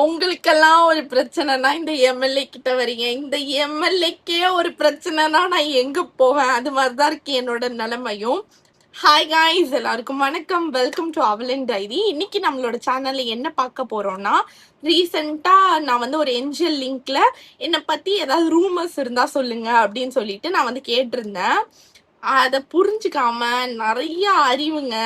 உங்களுக்கெல்லாம் ஒரு பிரச்சனைனா இந்த எம்எல்ஏ கிட்ட வரீங்க. இந்த எம்எல்ஏக்கே ஒரு பிரச்சனைனா நான் எங்க போவேன்? அது மாதிரிதான் இருக்கு என்னோட நிலைமையும். ஹாய் காய்ஸ், எல்லாருக்கும் வணக்கம். வெல்கம் டு அவலின் டைரி. இன்னைக்கு நம்மளோட சேனல்ல என்ன பார்க்க போறோம்னா, ரீசெண்டா நான் வந்து ஒரு என்ஜிஎல் லிங்க்ல என்னை பத்தி ஏதாவது ரூமர்ஸ் இருந்தா சொல்லுங்க அப்படின்னு சொல்லிட்டு நான் வந்து கேட்டிருந்தேன். அதை புரிஞ்சுக்காம நிறைய அறிவுங்க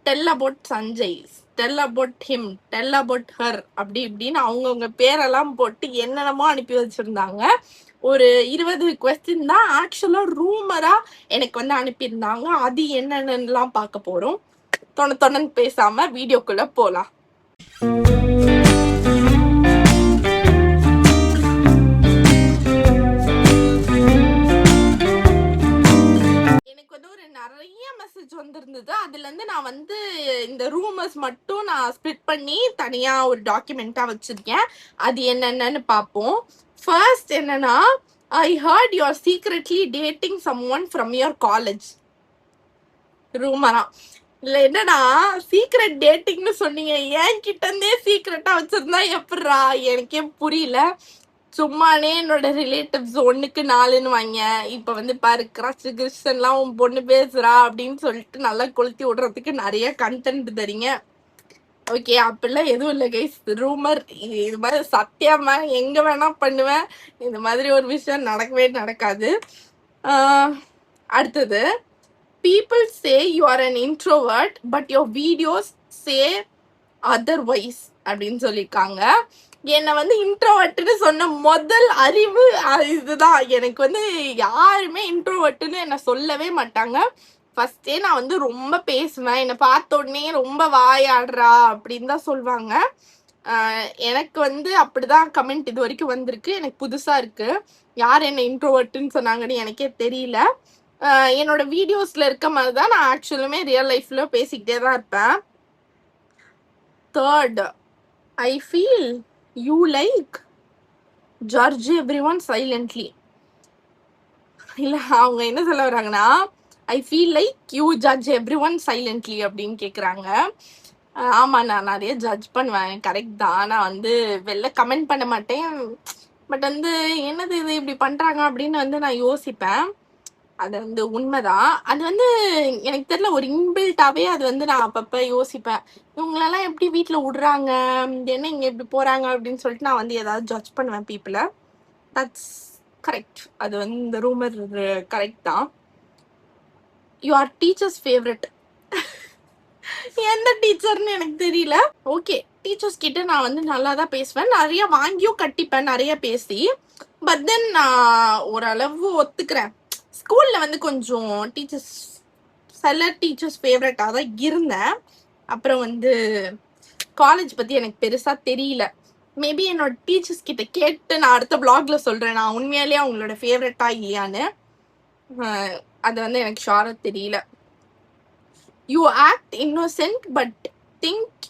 tell about Sanjay, tell about him, tell about her அப்படி இப்படின்னு அவங்கவுங்க பேரெல்லாம் போட்டு என்னென்னமோ அனுப்பி வச்சிருந்தாங்க. ஒரு 20 கொஸ்டின் தான் ஆக்சுவலா ரூமரா எனக்கு வந்து அனுப்பியிருந்தாங்க. அது என்னென்னலாம் பார்க்க போறோம். தொண்ணு பேசாம வீடியோக்குள்ள போலாம். நிறைய மெசேஜ் வந்திருந்தது. அதுல இருந்து நான் வந்து இந்த ரூமர்ஸ் மட்டும் நான் ஸ்பிளிட் பண்ணி தனியா ஒரு டாக்குமெண்டா வச்சிருக்கேன். அது என்னென்னு பார்ப்போம். ஃபர்ஸ்ட் என்னன்னா, I heard you are secretly dating someone from your college. ரூமரா இல்ல, என்னன்னா சீக்ரெட் டேட்டிங்னு சொன்னீங்க. ஏன் கிட்ட இருந்தே சீக்ரெட்டா வச்சிருந்தா எப்படிரா? எனக்கே புரியல. சும்மானே என்னோட ரிலேட்டிவ்ஸ் 1க்கு 4ன்னு வாங்க. இப்ப வந்து பாரு கிறிஸ்டன்லாம் உன் பொண்ணு பேசுறா அப்படின்னு சொல்லிட்டு நல்லா கொளுத்தி விடுறதுக்கு நிறைய கண்டென்ட் தரீங்க. ஓகே, அப்படிலாம் எதுவும் இல்லை கைஸ். ரூமர் இது மாதிரி சத்தியமா எங்க வேணா பண்ணுவேன். இந்த மாதிரி ஒரு விஷயம் நடக்கவே நடக்காது. அடுத்தது, people say you are an introvert but your videos say otherwise அப்படின்னு சொல்லியிருக்காங்க. என்னை வந்து இன்ட்ரோவர்ட்னு சொன்ன முதல் அறிவு இதுதான். எனக்கு வந்து யாருமே இன்ட்ரோவர்ட்னு என்னை சொல்லவே மாட்டாங்க. ஃபர்ஸ்டே நான் வந்து ரொம்ப பேசுவேன். என்னை பார்த்த உடனே ரொம்ப வாயாடுறா அப்படின்னு தான் சொல்லுவாங்க. எனக்கு வந்து அப்படிதான் கமெண்ட் இது வரைக்கும் வந்திருக்கு. எனக்கு புதுசா இருக்கு. யார் என்னை இன்ட்ரோவர்ட்னு சொன்னாங்கன்னு எனக்கே தெரியல. என்னோட வீடியோஸ்ல இருக்க மாதிரி தான் நான் ஆக்சுவலுமே ரியல் லைஃப்ல பேசிக்கிட்டே தான் இருப்பேன். Third, I feel you like judge everyone silently. இல்ல, அவங்க என்ன சொல்ல வராங்கன்னா, ஐ feel like you judge everyone silently அப்படின்னு கேக்குறாங்க. ஆமா, நான் நிறைய ஜட்ஜ் பண்ணுவேன், கரெக்ட் தான். நான் வந்து வெளில கமெண்ட் பண்ண மாட்டேன். பட் வந்து என்னது இது இப்படி பண்றாங்க அப்படின்னு வந்து நான் யோசிப்பேன். அது வந்து உண்மைதான். அது வந்து எனக்கு தெரியல, ஒரு இன்பில்ட்டாவே அது வந்து நான் அப்பப்ப யோசிப்பேன். இவங்களெல்லாம் எப்படி வீட்டுல விடுறாங்க, என்ன இங்க எப்படி போறாங்க அப்படின்னு சொல்லிட்டு நான் வந்து ஏதாவது ஜட்ஜ் பண்ணுவேன் பீப்புளை. That's correct. அது வந்து இந்த ரூமர் கரெக்ட் தான். You are teachers favourite. எந்த டீச்சர்னு எனக்கு தெரியல. ஓகே, டீச்சர்ஸ் கிட்ட நான் வந்து நல்லா தான் பேசுவேன். நிறைய வாங்கியும் கட்டிப்பேன் நிறைய பேசி. பட் தென் நான் ஓரளவு ஒத்துக்கிறேன். ஸ்கூல்ல வந்து கொஞ்சம் சில டீச்சர்ஸ் ஃபேவரட்டாக தான் இருந்தேன். அப்புறம் வந்து காலேஜ் பத்தி எனக்கு பெருசா தெரியல. மேபி என்னோட டீச்சர்ஸ் கிட்ட கேட்டு நான் அடுத்த பிளாக்ல சொல்றேன் நான் உண்மையாலேயே அவங்களோட ஃபேவரட்டா இல்லையான்னு. அது வந்து எனக்கு ஷாரா தெரியல. You act innocent but think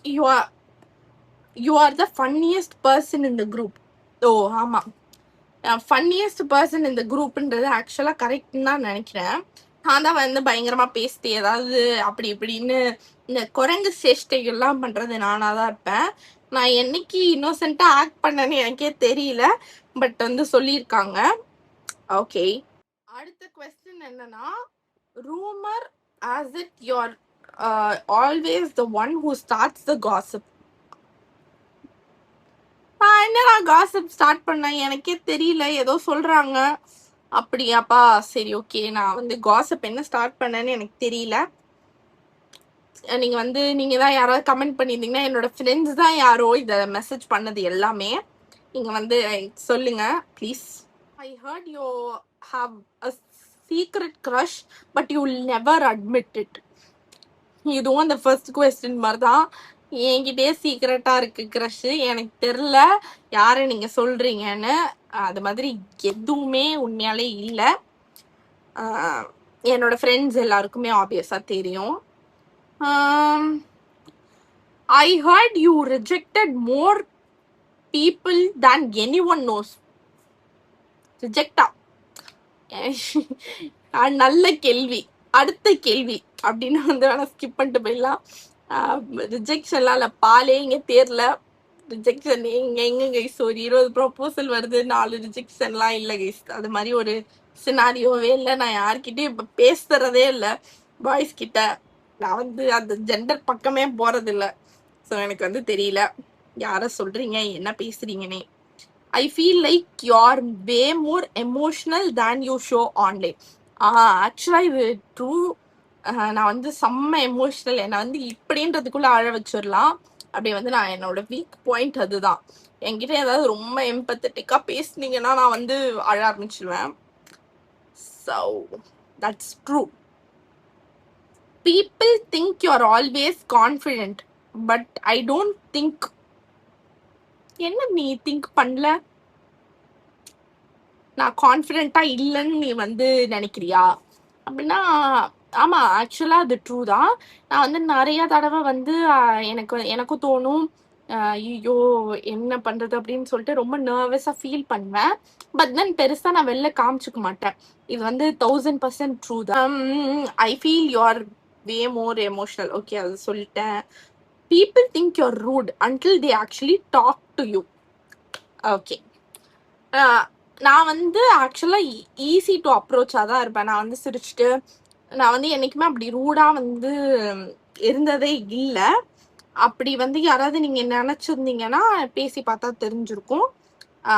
you are the funniest person in the group. ஓ ஆமா, ஃபன்னியஸ்ட் பர்சன் இந்த குரூப்ன்றது ஆக்சுவலாக கரெக்ட்னு தான் நினைக்கிறேன். நான் தான் வந்து பயங்கரமா பேசிட்டு ஏதாவது அப்படி இப்படின்னு இந்த குரங்கு சேஷ்டைகள்லாம் பண்றது நானாக தான் இருப்பேன். நான் என்னைக்கு இன்னோசென்ட்டா ஆக்ட் பண்ணேன்னு எனக்கே தெரியல. பட் வந்து சொல்லியிருக்காங்க. ஓகே, அடுத்த கொஸ்டின் என்னன்னா, rumour as it you are always the one who starts the gossip. என்னடா காசிப் ஸ்டார்ட் பண்ணேன் எனக்கே தெரியல, ஏதோ சொல்றாங்க. அப்படியாப்பா, சரி ஓகே. நான் வந்து காசிப் என்ன ஸ்டார்ட் பண்ணேன்னு எனக்கு தெரியல. நீங்க தான் யாராவது கமெண்ட் பண்ணியிருந்தீங்கன்னா, என்னோட ஃப்ரெண்ட்ஸ் தான் யாரோ இதை மெசேஜ் பண்ணது எல்லாமே. நீங்க வந்து சொல்லுங்க please. I heard you have a secret crush but you will never admit it. இதுவும் அந்த ஃபர்ஸ்ட் கொஸ்டின் மாதிரி தான். என்கிட்டே சீக்ரெட்டா இருக்கு க்ரஷ், எனக்கு தெரில யாரை நீங்க சொல்றீங்கன்னு. அது மாதிரி எதுவுமே உண்மையாலே இல்லை. என்னோட ஃப்ரெண்ட்ஸ் எல்லாருக்குமே ஆப்வியஸா தெரியும். I heard you rejected more people than anyone knows. ரிஜெக்டா? நல்ல கேள்வி. அடுத்த கேள்வி அப்படின்னு வந்து வேணா ஸ்கிப் பண்ணிட்டு போயிடலாம். ரிஜெக்ஷன்லாம் இல்லை, பாலே இங்கே தேரல. ரிஜெக்ஷன் எங்க கைஸ் ஒரு 20 ப்ரொபோசல் வருது 4 ரிஜெக்ஷன்லாம் இல்லை கைஸ். அது மாதிரி ஒரு சினாரியோவே இல்லை. நான் யார்கிட்டயும் இப்போ பேசுறதே இல்லை பாய்ஸ் கிட்ட. நான் வந்து அந்த ஜெண்டர் பக்கமே போறதில்ல. ஸோ எனக்கு வந்து தெரியல யார சொல்றீங்க என்ன பேசுறீங்கன்னே. I feel like you are way more emotional than you show online. ஆக்சுவலாக இது ட்ரூ. நான் வந்து செம்ம எமோஷனல். என்னை வந்து இப்படின்றதுக்குள்ள அழ வச்சிடலாம். அப்படி வந்து நான் என்னோட வீக் பாயிண்ட் அதுதான். என்கிட்ட ஏதாவது ரொம்ப எம்பத்தட்டிக்கா பேசுனீங்கன்னா நான் வந்து அழ ஆரம்பிச்சிடுவேன். So that's true. People think you are always confident but I don't think. என்ன நீ திங்க் பண்ணல? நான் கான்ஃபிடென்ட்டா இல்லைன்னு நீ வந்து நினைக்கிறியா அப்படின்னா ஆமா, ஆக்சுவலா அது ட்ரூ தான். நான் வந்து நிறைய தடவை வந்து எனக்கும் தோணும் ஐயோ என்ன பண்றது அப்படின்னு சொல்லிட்டு ரொம்ப நர்வஸா ஃபீல் பண்ணுவேன். பட் தென் பெருசா நான் வெளில காமிச்சுக்க மாட்டேன். இது வந்து 1000% ட்ரூ தான். I feel you're way more emotional. Okay, அது சொல்லிட்டேன். People think you're rude until they actually talk to you. Okay, நான் வந்து ஆக்சுவலாக ஈஸி டு அப்ரோச்சாக தான் இருப்பேன். நான் வந்து சிரிச்சுட்டு நான் வந்து என்றைக்குமே அப்படி ரூடாக வந்து இருந்ததே இல்லை. அப்படி வந்து யாராவது நீங்கள் நினச்சிருந்தீங்கன்னா பேசி பார்த்தா தெரிஞ்சிருக்கும்.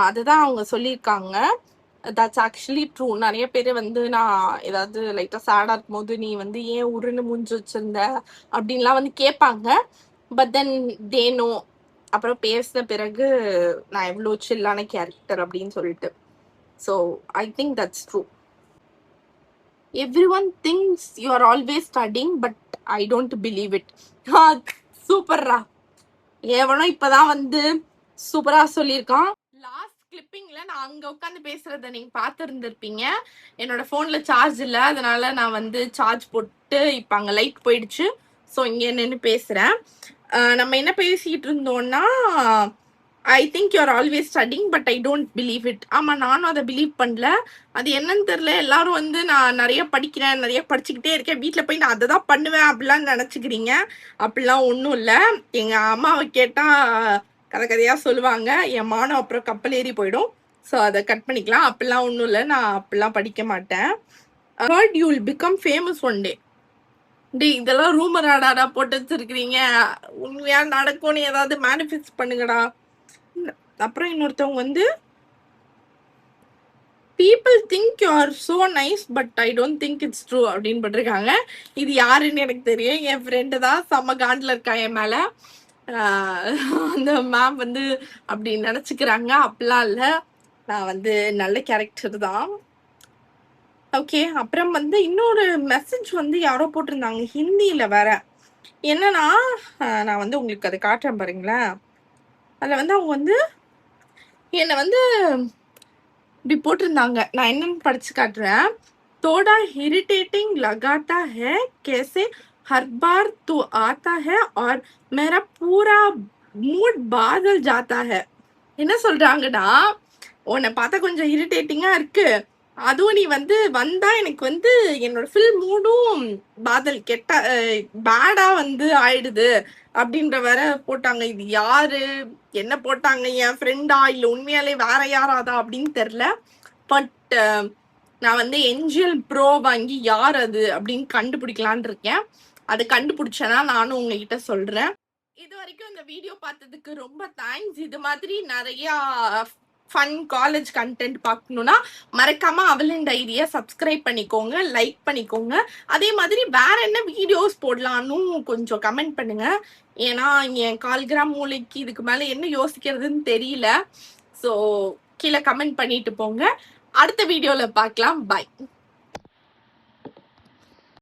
அதுதான் அவங்க சொல்லியிருக்காங்க. That's actually true. நிறைய பேர் வந்து நான் ஏதாவது லைட்டாக சேடாக இருக்கும்போது நீ வந்து ஏன் உருன்னு மூஞ்சி வச்சிருந்த அப்படின்லாம் வந்து கேட்பாங்க. But then they know. அப்புறம் பேசின பிறகு நான் எவ்வளோ சில்லான கேரக்டர் அப்படின்னு சொல்லிட்டு. So I think that's true. Everyone thinks you are always studying but I don't believe it. சூப்பர்ரா. எவனோ இப்பதான் வந்து சூப்பரா சொல்லியிருக்கான். லாஸ்ட் கிளிப்பிங்ல நான் அங்க உட்காந்து பேசுறத நீங்க பார்த்துருந்துருப்பீங்க. என்னோட போன்ல சார்ஜ் இல்லை, அதனால நான் வந்து சார்ஜ் போட்டு இப்ப அங்க லைட் போயிடுச்சு. ஸோ இங்க நின்று பேசுறேன். நம்ம என்ன பேசிட்டு இருந்தோம்னா I think you're always studying but I don't believe it. ஆமாம், நானும் அதை பிலீவ் பண்ணல. அது என்னன்னு தெரில. எல்லாரும் வந்து நான் நிறைய படிக்கிறேன், நிறைய படிச்சுக்கிட்டே இருக்கேன், வீட்டில் போய் நான் அதை தான் பண்ணுவேன் அப்படிலாம் நினச்சிக்கிறீங்க. அப்படிலாம் ஒன்றும் இல்லை. எங்கள் அம்மாவை கேட்டால் கதை கதையாக சொல்லுவாங்க. என் மானம் அப்புறம் கப்பல் ஏறி போயிடும். ஸோ அதை கட் பண்ணிக்கலாம். அப்படிலாம் ஒன்றும் இல்லை. நான் அப்படிலாம் படிக்க மாட்டேன். Heard you will become famous one day. டே இதெல்லாம் ரூமர் ஆடாடா போட்டு வச்சிருக்கிறீங்க. உண்மையா நடக்கும்னு ஏதாவது மேனிஃபெஸ்ட் பண்ணுங்கடா. அப்புறம் இன்னொருத்தவங்க வந்து people think you R so nice but I don't think it's true அப்படின்னு போட்டிருக்காங்க. இது யாருன்னு எனக்கு தெரியும். என் ஃப்ரெண்டு தான் செம்ம காண்டில் இருக்கா என் மேலே. அந்த மேம் வந்து அப்படி நினச்சிக்கிறாங்க. அப்படிலாம் இல்லை, நான் வந்து நல்ல கேரக்டர் தான். ஓகே, அப்புறம் வந்து இன்னொரு மெசேஜ் வந்து யாரோ போட்டிருந்தாங்க ஹிந்தியில் வேற. என்னன்னா நான் வந்து உங்களுக்கு அதை காட்டுறேன் பாருங்களேன். அதில் வந்து அவங்க வந்து என்னை வந்து இப்படி போட்டிருந்தாங்க. நான் என்னன்னு படிச்சு காட்டுறேன். थोड़ा इरिटेटिंग लगाता है कैसे हर बार तू आता है और मेरा पूरा मूड बादल जाता है. என்ன சொல்றாங்கன்னா, உன்னை பார்த்தா கொஞ்சம் இரிட்டேட்டிங்கா இருக்கு, அதுவும் நீ வந்து வந்தா எனக்கு வந்து என்னோட ஃபில் மூடும் பாதல் கெட்ட பேடா வந்து ஆயிடுது அப்படின்ற வேற போட்டாங்க. இது யாரு என்ன போட்டாங்க? என் ஃப்ரெண்டா இல்லை உண்மையாலே வேற யாராதா அப்படின்னு தெரில. பட் நான் வந்து என்ஜிஎல் ப்ரோ வாங்கி யார் அது அப்படின்னு கண்டுபிடிக்கலான் இருக்கேன். அது கண்டுபிடிச்சேன்னா நானும் உங்ககிட்ட சொல்றேன். இது வரைக்கும் இந்த வீடியோ பார்த்ததுக்கு ரொம்ப தேங்க்ஸ். இது மாதிரி நிறைய ஃபன் காலேஜ் கண்டென்ட் பார்க்கணுன்னா மறக்காம அவளின் டைரியை சப்ஸ்கிரைப் பண்ணிக்கோங்க, லைக் பண்ணிக்கோங்க. அதே மாதிரி வேற என்ன வீடியோஸ் போடலான்னு கொஞ்சம் கமெண்ட் பண்ணுங்க. ஏன்னா என் கால்கிராம் மூளைக்கு இதுக்கு மேலே என்ன யோசிக்கிறதுன்னு தெரியல. ஸோ கீழே கமெண்ட் பண்ணிட்டு போங்க. அடுத்த வீடியோவில் பார்க்கலாம். பாய்.